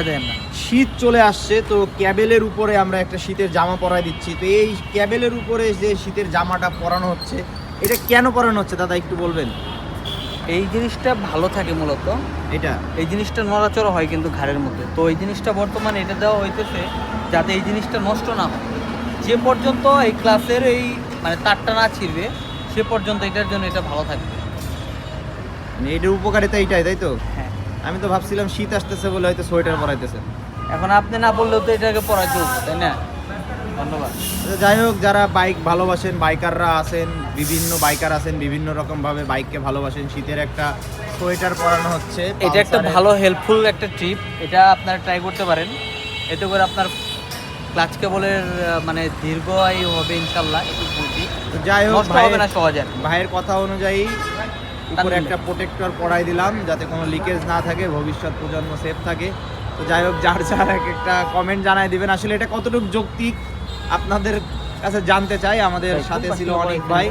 দেন না। শীত চলে আসছে, তো ক্যাবেলের উপরে আমরা একটা শীতের জামা পরাই দিচ্ছি। তো এই ক্যাবেলের উপরে যে শীতের জামাটা পরানো হচ্ছে, এটা কেন পরানো হচ্ছে দাদা একটু বলবেন? এই জিনিসটা ভালো থাকে মূলত, এটা এই জিনিসটা নড়াচড়া হয় কিন্তু ঘাড়ের মধ্যে। তো এই জিনিসটা বর্তমানে এটা দেওয়া হইতেছে যাতে এই জিনিসটা নষ্ট না হয়। যে পর্যন্ত এই ক্লাসের এই মানে তারটা না ছিঁড়বে সে পর্যন্ত এটার জন্য এটা ভালো থাকবে। মানে এটার উপকারিতা এইটাই, তাই তো? হ্যাঁ, আমি তো ভাবছিলাম শীত আসতেছে বলে হয়তো সোয়েটার পরাইতেছে। এখন আপনি না বললেও তো এটাকে পরা চলবে, তাই না? ধন্যবাদ। আচ্ছা, যাই হোক, যারা বাইক ভালোবাসেন, বাইকাররা আছেন, বিভিন্ন বাইকার আছেন, বিভিন্ন রকমভাবে বাইককে ভালোবাসেন, শীতের একটা সোয়েটার পরানো হচ্ছে। এটা একটা পালসারের- ভালো হেল্পফুল একটা ট্রিপ, এটা আপনারা ট্রাই করতে পারেন। এতে করে আপনার ক্লাচ কেবলের মানে দীর্ঘ আয়ু হবে ইনশাল্লাহ। একটু বুঝি তো যাই হোক, নষ্ট হবে না সহজে। ভাইয়ের কথা অনুযায়ী উপরে দিলে। একটা প্রোটেক্টর পরাই দিলাম যাতে কোনো লিকেজ না থাকে, ভবিষ্যৎ প্রজন্ম সেফ থাকে। তো যাই হোক, যার যার এক একটা কমেন্ট জানাই দিবেন আসলে এটা কতটুকু যৌক্তিক আপনাদের কাছে জানতে চাই। আমাদের সাথে ছিল অনেক ভাই।